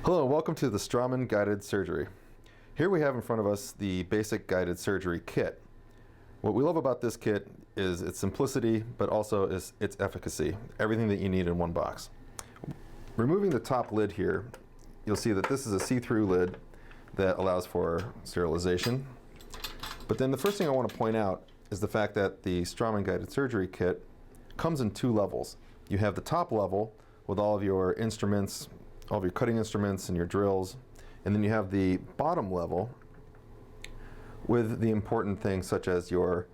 Hello and welcome to the Straumann Guided Surgery. Here we have in front of us the basic guided surgery kit. What we love about this kit is its simplicity, but also its efficacy. Everything that you need in one box. Removing the top lid here, you'll see that this is a see-through lid that allows for sterilization. But then the first thing I want to point out is the fact that the Straumann Guided Surgery kit comes in two levels. You have the top level with all of your instruments, all of your cutting instruments and your drills, and then you have the bottom level with the important things such as your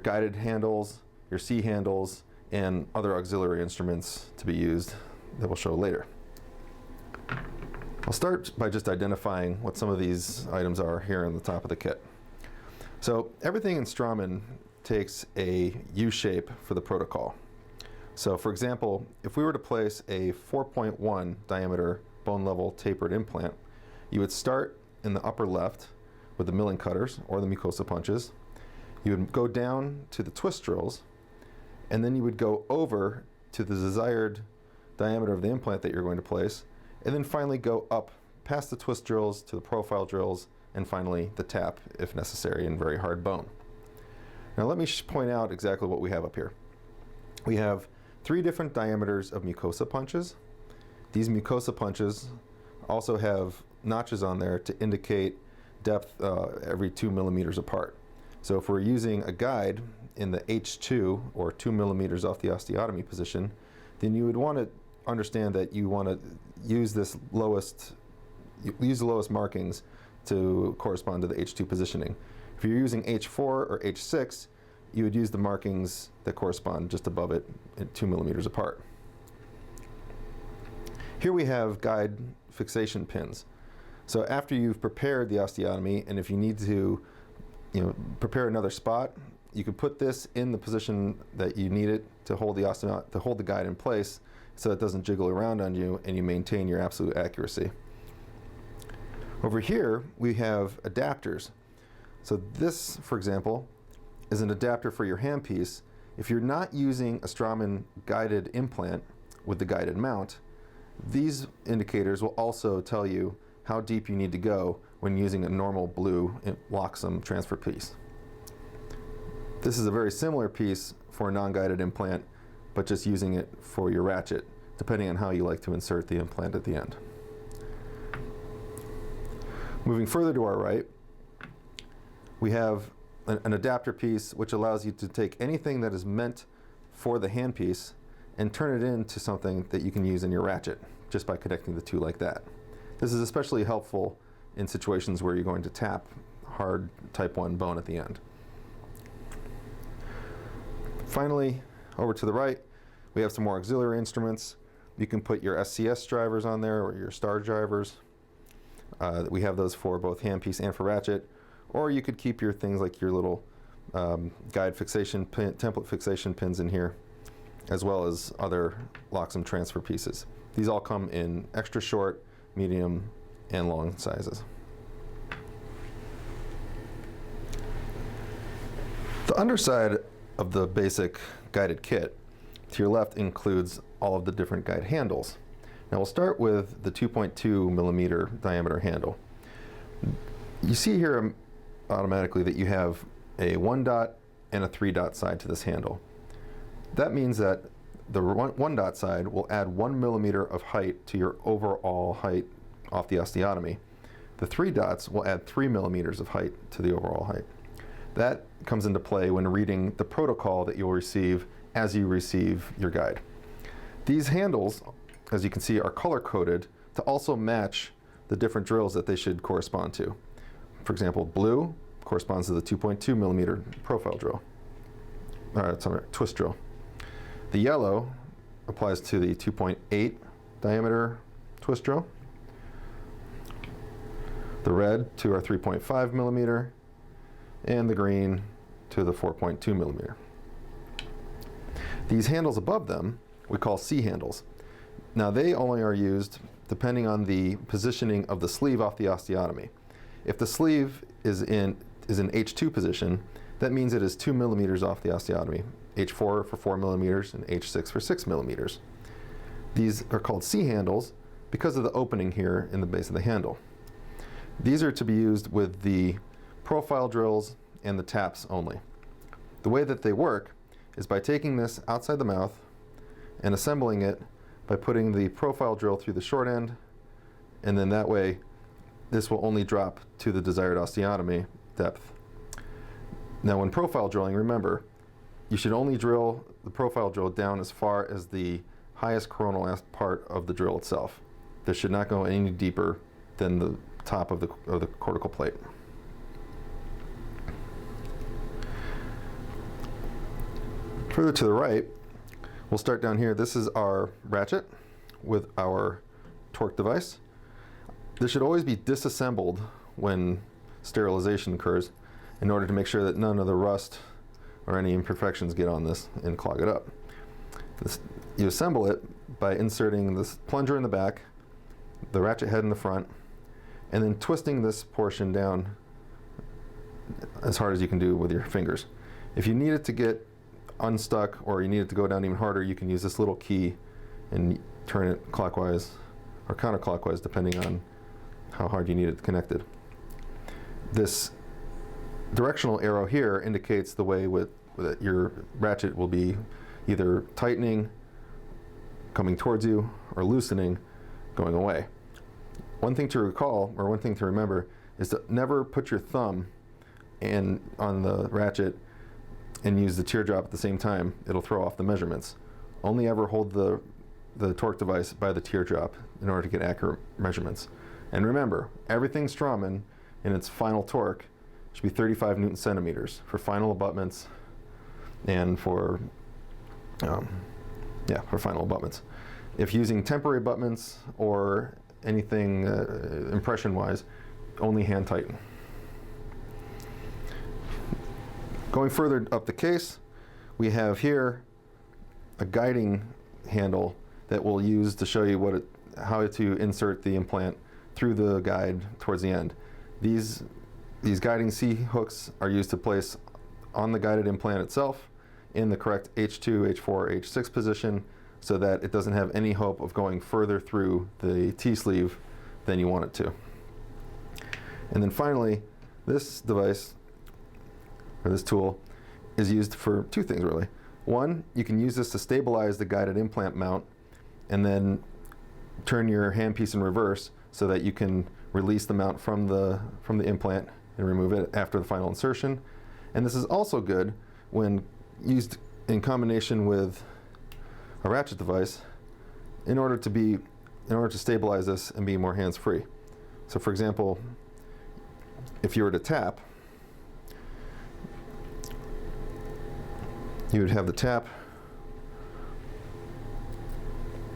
guided handles, your C handles, and other auxiliary instruments to be used that we'll show later. I'll start by just identifying what some of these items are here on the top of the kit. So everything in Straumann takes a U shape for the protocol. So for example, if we were to place a 4.1 diameter bone level tapered implant, you would start in the upper left with the milling cutters or the mucosa punches. You would go down to the twist drills, and then you would go over to the desired diameter of the implant that you're going to place, and then finally go up past the twist drills to the profile drills, and finally the tap if necessary in very hard bone. Now let me point out exactly what we have up here. We have 3 different diameters of mucosa punches. These mucosa punches also have notches on there to indicate depth every 2 millimeters apart. So if we're using a guide in the H2 or 2 millimeters off the osteotomy position, then you would want to understand that you want to use the lowest markings to correspond to the H2 positioning. If you're using H4 or H6, you would use the markings that correspond just above it at 2 millimeters apart. Here we have guide fixation pins. So after you've prepared the osteotomy, and if you need to prepare another spot, you can put this in the position that you need it to hold the guide in place so it doesn't jiggle around on you and you maintain your absolute accuracy. Over here we have adapters. So this, for example, is an adapter for your handpiece. If you're not using a Straumann guided implant with the guided mount, these indicators will also tell you how deep you need to go when using a normal blue Loxam transfer piece. This is a very similar piece for a non-guided implant, but just using it for your ratchet, depending on how you like to insert the implant at the end. Moving further to our right, we have an adapter piece which allows you to take anything that is meant for the handpiece and turn it into something that you can use in your ratchet just by connecting the two like that. This is especially helpful in situations where you're going to tap hard type 1 bone at the end. Finally, over to the right, we have some more auxiliary instruments. You can put your SCS drivers on there or your star drivers. We have those for both handpiece and for ratchet. Or you could keep your things like your little guide fixation pin, template fixation pins in here, as well as other Loxam transfer pieces. These all come in extra short, medium, and long sizes. The underside of the basic guided kit to your left includes all of the different guide handles. Now we'll start with the 2.2 millimeter diameter handle. You see here automatically that you have a 1 dot and a 3 dot side to this handle. That means that the 1 dot side will add 1 millimeter of height to your overall height off the osteotomy. The 3 dots will add 3 millimeters of height to the overall height. That comes into play when reading the protocol that you'll receive as you receive your guide. These handles, as you can see, are color-coded to also match the different drills that they should correspond to. For example, blue corresponds to the 2.2 millimeter profile drill, twist drill. The yellow applies to the 2.8 diameter twist drill. The red to our 3.5 millimeter, and the green to the 4.2 millimeter. These handles above them we call C handles. Now they only are used depending on the positioning of the sleeve off the osteotomy. If the sleeve is in H2 position, that means it is 2 millimeters off the osteotomy. H4 for 4 millimeters and H6 for 6 millimeters. These are called C handles because of the opening here in the base of the handle. These are to be used with the profile drills and the taps only. The way that they work is by taking this outside the mouth and assembling it by putting the profile drill through the short end, and then that way this will only drop to the desired osteotomy depth. Now when profile drilling, remember, you should only drill the profile drill down as far as the highest coronal part of the drill itself. This should not go any deeper than the top of the cortical plate. Further to the right, we'll start down here. This is our ratchet with our torque device. This should always be disassembled when sterilization occurs in order to make sure that none of the rust or any imperfections get on this and clog it up. You assemble it by inserting this plunger in the back, the ratchet head in the front, and then twisting this portion down as hard as you can do with your fingers. If you need it to get unstuck or you need it to go down even harder, you can use this little key and turn it clockwise or counterclockwise depending on how hard you need it connected. This directional arrow here indicates the way that your ratchet will be either tightening, coming towards you, or loosening, going away. One thing to recall, or one thing to remember, is to never put your thumb on the ratchet and use the teardrop at the same time. It'll throw off the measurements. Only ever hold the torque device by the teardrop in order to get accurate measurements. And remember, everything Straumann in its final torque should be 35 Newton centimeters for final abutments and for final abutments. If using temporary abutments or anything impression-wise, only hand tighten. Going further up the case, we have here a guiding handle that we'll use to show you how to insert the implant through the guide towards the end. These guiding C-hooks are used to place on the guided implant itself in the correct H2, H4, H6 position so that it doesn't have any hope of going further through the T-sleeve than you want it to. And then finally, this device, or this tool, is used for two things really. One, you can use this to stabilize the guided implant mount and then turn your handpiece in reverse so that you can release the mount from the implant and remove it after the final insertion. And this is also good when used in combination with a ratchet device in order to stabilize this and be more hands-free. So for example, if you were to tap, you would have the tap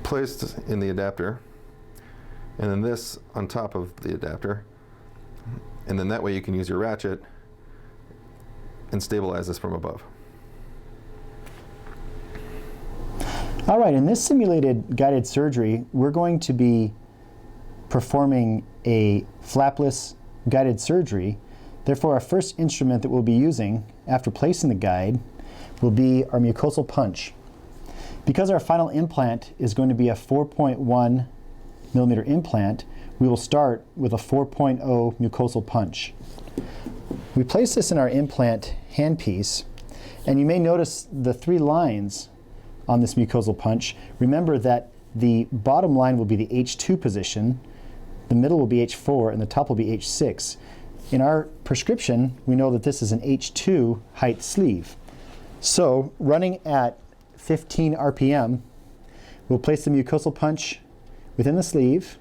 placed in the adapter and then this on top of the adapter, and then that way you can use your ratchet and stabilize this from above. All right, in this simulated guided surgery, we're going to be performing a flapless guided surgery. Therefore, our first instrument that we'll be using after placing the guide will be our mucosal punch. Because our final implant is going to be a 4.1 millimeter implant, we will start with a 4.0 mucosal punch. We place this in our implant handpiece, and you may notice the three lines on this mucosal punch. Remember that the bottom line will be the H2 position, the middle will be H4, and the top will be H6. In our prescription, we know that this is an H2 height sleeve. So, running at 15 RPM, we'll place the mucosal punch within the sleeve,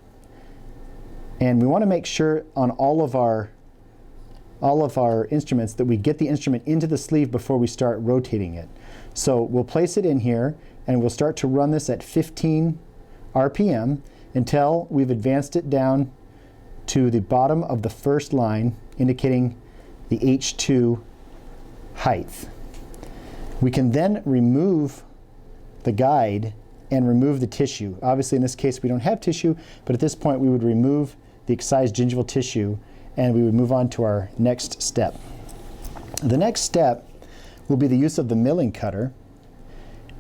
and we want to make sure on all of our instruments that we get the instrument into the sleeve before we start rotating it. So we'll place it in here and we'll start to run this at 15 RPM until we've advanced it down to the bottom of the first line, indicating the H2 height. We can then remove the guide and remove the tissue. Obviously in this case we don't have tissue, but at this point we would remove the excised gingival tissue and we would move on to our next step. The next step will be the use of the milling cutter,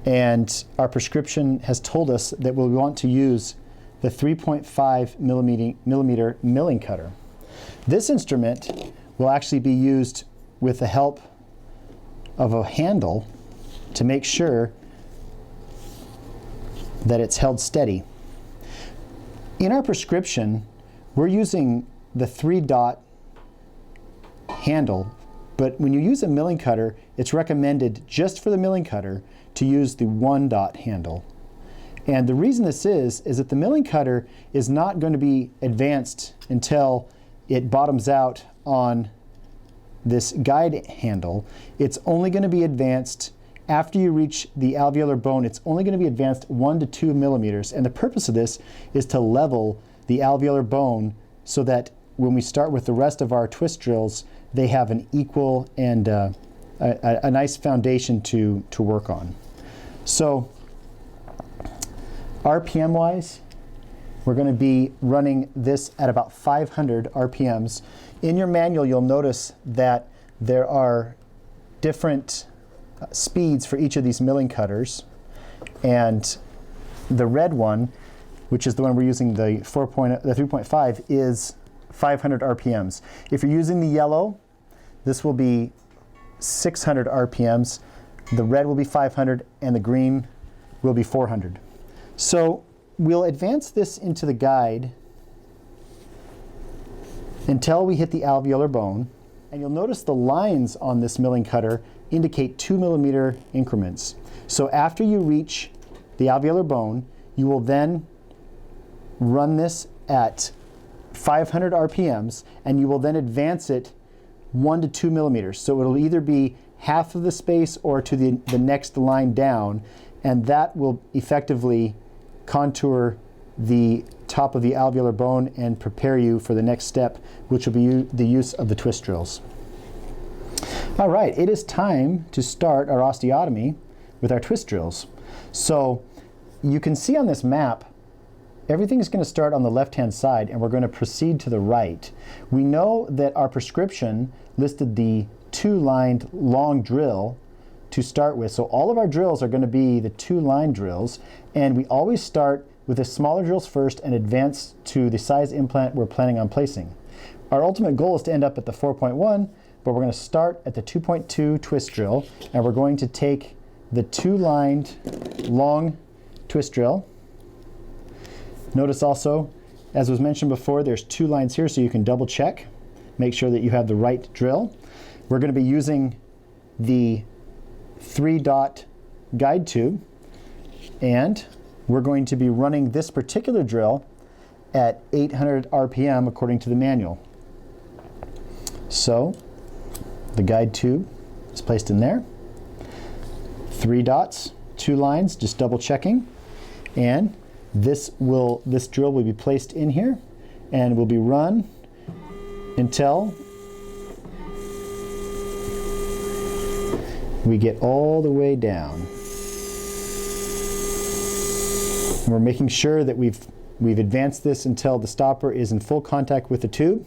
and our prescription has told us that we'll want to use the 3.5 millimeter milling cutter. This instrument will actually be used with the help of a handle to make sure that it's held steady. In our prescription, we're using the 3-dot handle, but when you use a milling cutter, it's recommended just for the milling cutter to use the 1-dot handle. And the reason this is that the milling cutter is not going to be advanced until it bottoms out on this guide handle. It's only going to be advanced after you reach the alveolar bone. It's only going to be advanced 1 to 2 millimeters. And the purpose of this is to level the alveolar bone so that when we start with the rest of our twist drills, they have an equal and a nice foundation to work on. So RPM wise, we're going to be running this at about 500 RPMs. In your manual, you'll notice that there are different speeds for each of these milling cutters, and the red one, which is the one we're using, the 3.5, is 500 RPMs. If you're using the yellow, this will be 600 RPMs, the red will be 500, and the green will be 400. So we'll advance this into the guide until we hit the alveolar bone, and you'll notice the lines on this milling cutter indicate 2 millimeter increments. So after you reach the alveolar bone, you will then run this at 500 RPMs, and you will then advance it 1 to 2 millimeters. So it'll either be half of the space or to the next line down, and that will effectively contour the top of the alveolar bone and prepare you for the next step, which will be the use of the twist drills. All right, it is time to start our osteotomy with our twist drills. So you can see on this map, everything is going to start on the left-hand side, and we're going to proceed to the right. We know that our prescription listed the 2-lined long drill to start with. So all of our drills are going to be the 2-line drills, and we always start with the smaller drills first and advance to the size implant we're planning on placing. Our ultimate goal is to end up at the 4.1, but we're going to start at the 2.2 twist drill, and we're going to take the 2-lined long twist drill. Notice also, as was mentioned before, there's 2 lines here, so you can double check, make sure that you have the right drill. We're going to be using the 3-dot guide tube, and we're going to be running this particular drill at 800 RPM according to the manual. So the guide tube is placed in there. 3 dots, 2 lines, just double checking, and this drill will be placed in here and will be run until we get all the way down. And we're making sure that we've advanced this until the stopper is in full contact with the tube,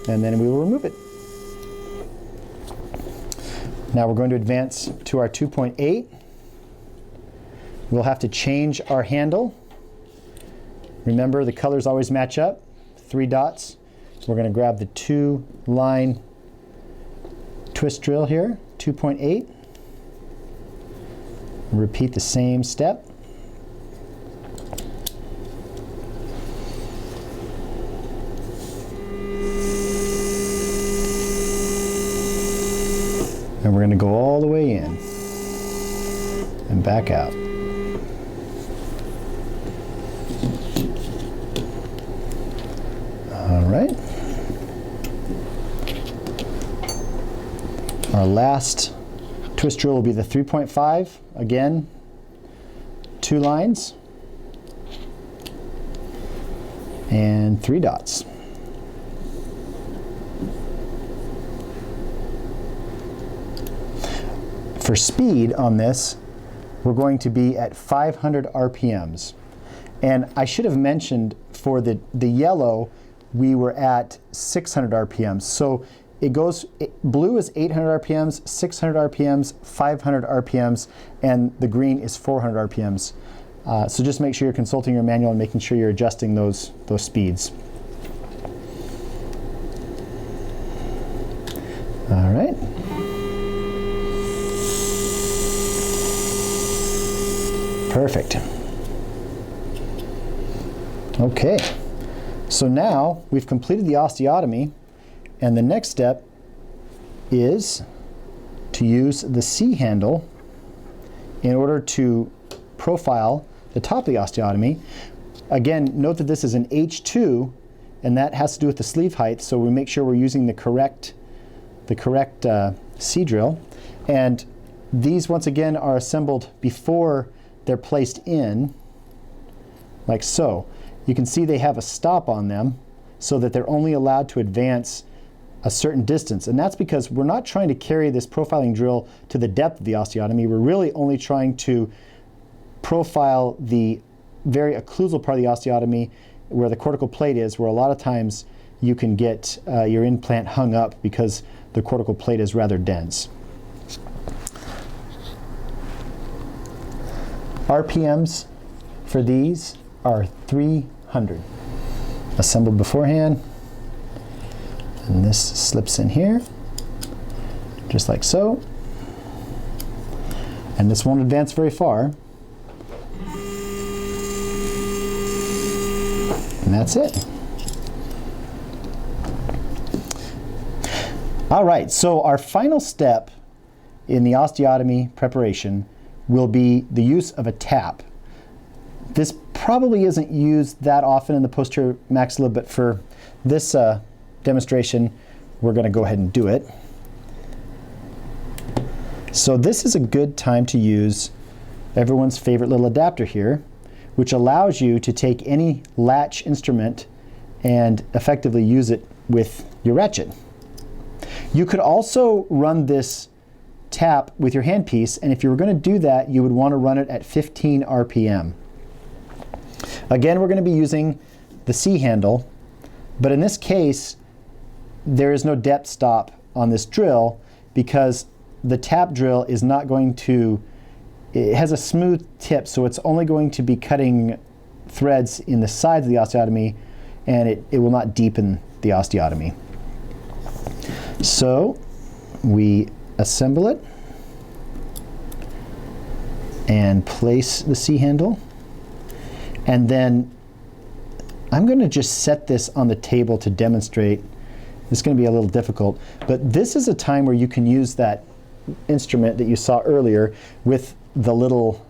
and then we will remove it. Now we're going to advance to our 2.8. We'll have to change our handle. Remember, the colors always match up. 3 dots. We're going to grab the 2-line twist drill here, 2.8. Repeat the same step. And we're going to go all the way in and back out. All right. Our last twist drill will be the 3.5. Again, 2 lines and 3 dots. For speed on this, we're going to be at 500 RPMs. And I should have mentioned for the yellow, we were at 600 RPMs. So it goes, blue is 800 RPMs, 600 RPMs, 500 RPMs, and the green is 400 RPMs. So just make sure you're consulting your manual and making sure you're adjusting those speeds. All right. Perfect. Okay, so now we've completed the osteotomy, and the next step is to use the C handle in order to profile the top of the osteotomy. Again, note that this is an H2, and that has to do with the sleeve height, so we make sure we're using the correct C drill. And these, once again, are assembled before they're placed in, like so. You can see they have a stop on them so that they're only allowed to advance a certain distance. And that's because we're not trying to carry this profiling drill to the depth of the osteotomy. We're really only trying to profile the very occlusal part of the osteotomy where the cortical plate is, where a lot of times you can get your implant hung up because the cortical plate is rather dense. RPMs for these are 300. Assembled beforehand, and this slips in here, just like so. And this won't advance very far. And that's it. All right, so our final step in the osteotomy preparation will be the use of a tap. This probably isn't used that often in the posterior maxilla, but for this demonstration, we're going to go ahead and do it. So this is a good time to use everyone's favorite little adapter here, which allows you to take any latch instrument and effectively use it with your ratchet. You could also run this tap with your handpiece, and if you were going to do that, you would want to run it at 15 RPM. Again, we're going to be using the C handle, but in this case, there is no depth stop on this drill because the tap drill is not going to, it has a smooth tip, so it's only going to be cutting threads in the sides of the osteotomy, and it will not deepen the osteotomy. So we assemble it and place the C handle, and then I'm going to just set this on the table to demonstrate. It's going to be a little difficult, but this is a time where you can use that instrument that you saw earlier with the little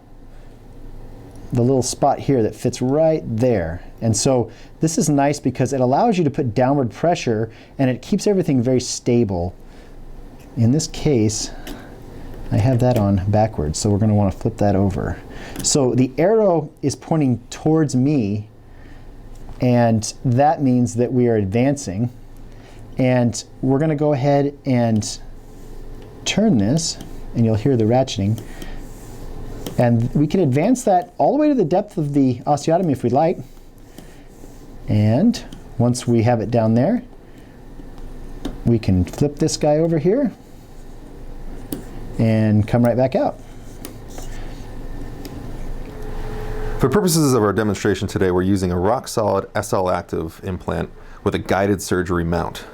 spot here that fits right there. And so this is nice because it allows you to put downward pressure and it keeps everything very stable. In this case, I have that on backwards, so we're going to want to flip that over. So the arrow is pointing towards me, and that means that we are advancing. And we're going to go ahead and turn this, and you'll hear the ratcheting. And we can advance that all the way to the depth of the osteotomy if we'd like. And once we have it down there, we can flip this guy over here and come right back out. For purposes of our demonstration today, we're using a rock-solid SL Active implant with a guided surgery mount.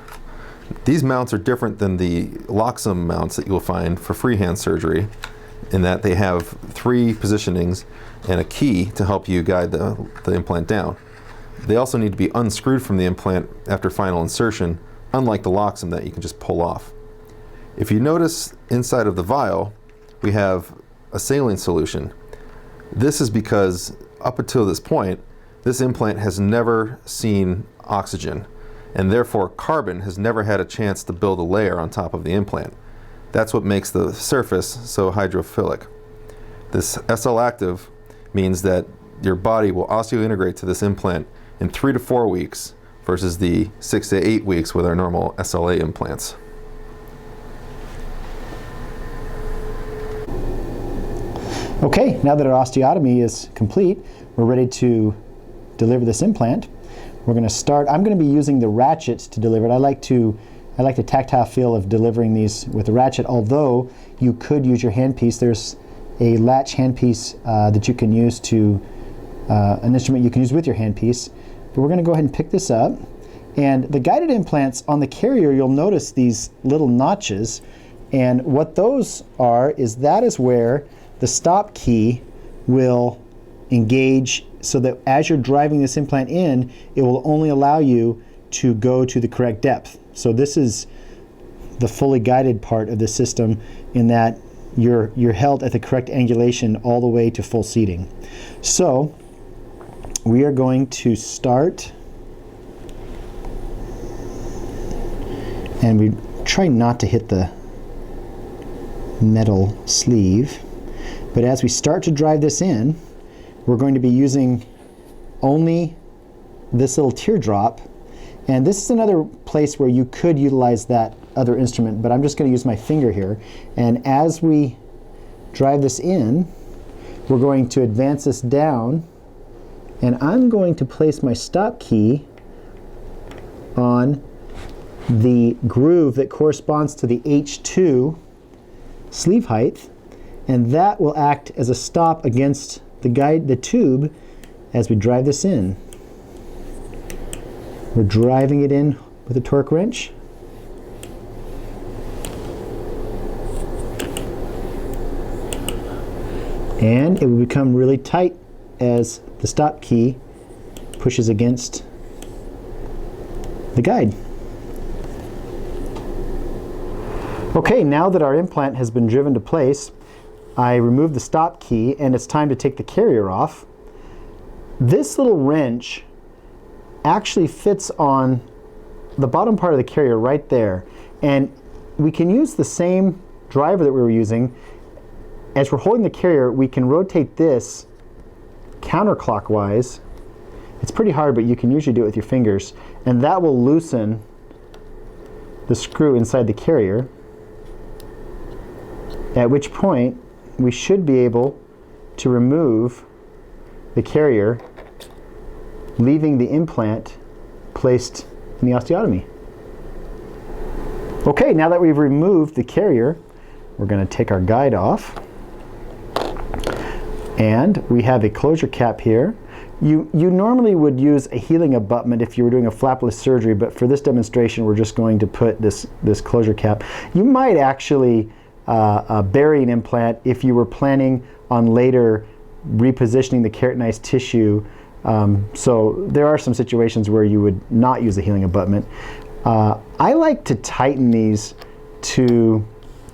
These mounts are different than the Loxum mounts that you'll find for freehand surgery, in that they have 3 positionings and a key to help you guide the implant down. They also need to be unscrewed from the implant after final insertion, unlike the Loxum that you can just pull off. If you notice inside of the vial, we have a saline solution. This is because up until this point, this implant has never seen oxygen, and therefore carbon has never had a chance to build a layer on top of the implant. That's what makes the surface so hydrophilic. This SL Active means that your body will osseointegrate to this implant in 3 to 4 weeks versus the 6 to 8 weeks with our normal SLA implants. Okay, now that our osteotomy is complete, we're ready to deliver this implant. We're going to start. I'm going to be using the ratchet to deliver it. I like the tactile feel of delivering these with the ratchet, although you could use your handpiece. There's a latch handpiece that you can use to an instrument you can use with your handpiece. But we're going to go ahead and pick this up. And the guided implants on the carrier, you'll notice these little notches. And what those are is that is where the stop key will engage, so that as you're driving this implant in, it will only allow you to go to the correct depth. So this is the fully guided part of the system, in that you're held at the correct angulation all the way to full seating. So we are going to start, and we try not to hit the metal sleeve, but as we start to drive this in, we're going to be using only this little teardrop. And this is another place where you could utilize that other instrument, but I'm just going to use my finger here. And as we drive this in, we're going to advance this down, and I'm going to place my stop key on the groove that corresponds to the H2 sleeve height, and that will act as a stop against the tube as we drive this in. We're driving it in with a torque wrench. And it will become really tight as the stop key pushes against the guide. Okay, now that our implant has been driven to place, I remove the stop key, and it's time to take the carrier off. This little wrench actually fits on the bottom part of the carrier right there, and we can use the same driver that we were using. As we're holding the carrier, we can rotate this counterclockwise. It's pretty hard, but you can usually do it with your fingers, and that will loosen the screw inside the carrier, at which point we should be able to remove the carrier, leaving the implant placed in the osteotomy. Okay, now that we've removed the carrier, we're going to take our guide off. And we have a closure cap here. You normally would use a healing abutment if you were doing a flapless surgery, but for this demonstration we're just going to put this closure cap. You might actually bury an implant if you were planning on later repositioning the keratinized tissue. So there are some situations where you would not use a healing abutment. I like to tighten these to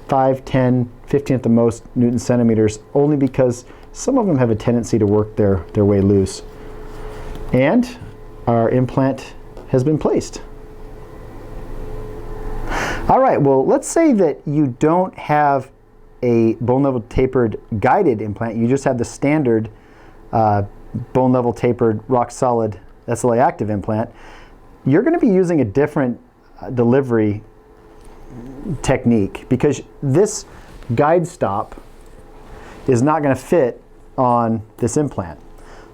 5, 10, 15 at the most Newton centimeters, only because some of them have a tendency to work their way loose. And our implant has been placed. All right, well, let's say that you don't have a bone level tapered guided implant. You just have the standard bone level tapered rock solid SLA active implant. You're going to be using a different delivery technique, because this guide stop is not going to fit on this implant.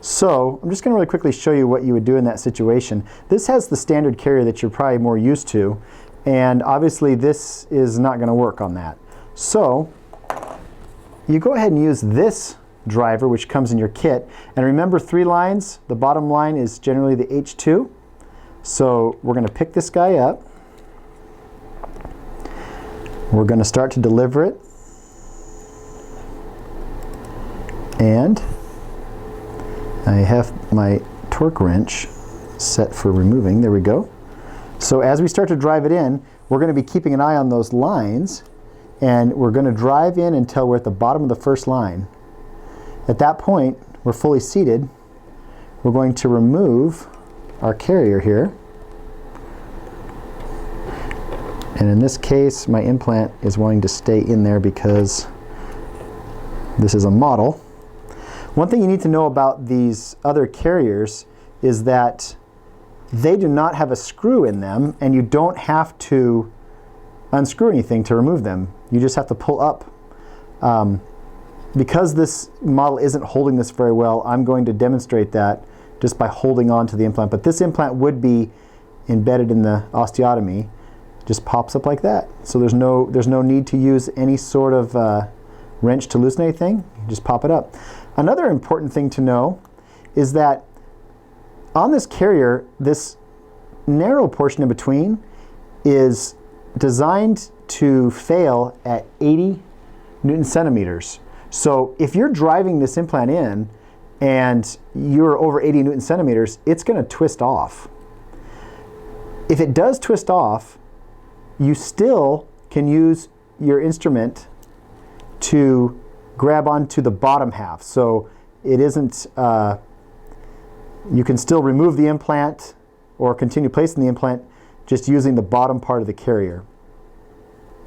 So I'm just going to really quickly show you what you would do in that situation. This has the standard carrier that you're probably more used to, and obviously this is not going to work on that. So you go ahead and use this driver, which comes in your kit, and remember 3 lines. The bottom line is generally the H2. So we're going to pick this guy up. We're going to start to deliver it. And I have my torque wrench set for removing. There we go. So as we start to drive it in, we're going to be keeping an eye on those lines, and we're going to drive in until we're at the bottom of the first line. At that point, we're fully seated. We're going to remove our carrier here. And in this case, my implant is wanting to stay in there because this is a model. One thing you need to know about these other carriers is that they do not have a screw in them, and you don't have to unscrew anything to remove them. You just have to pull up. Because this model isn't holding this very well, I'm going to demonstrate that just by holding on to the implant. But this implant would be embedded in the osteotomy. Just pops up like that. So there's no need to use any sort of wrench to loosen anything. You just pop it up. Another important thing to know is that on this carrier, this narrow portion in between is designed to fail at 80 Newton centimeters. So if you're driving this implant in and you're over 80 Newton centimeters, it's going to twist off. If it does twist off, you still can use your instrument to grab onto the bottom half. So it isn't, you can still remove the implant or continue placing the implant just using the bottom part of the carrier.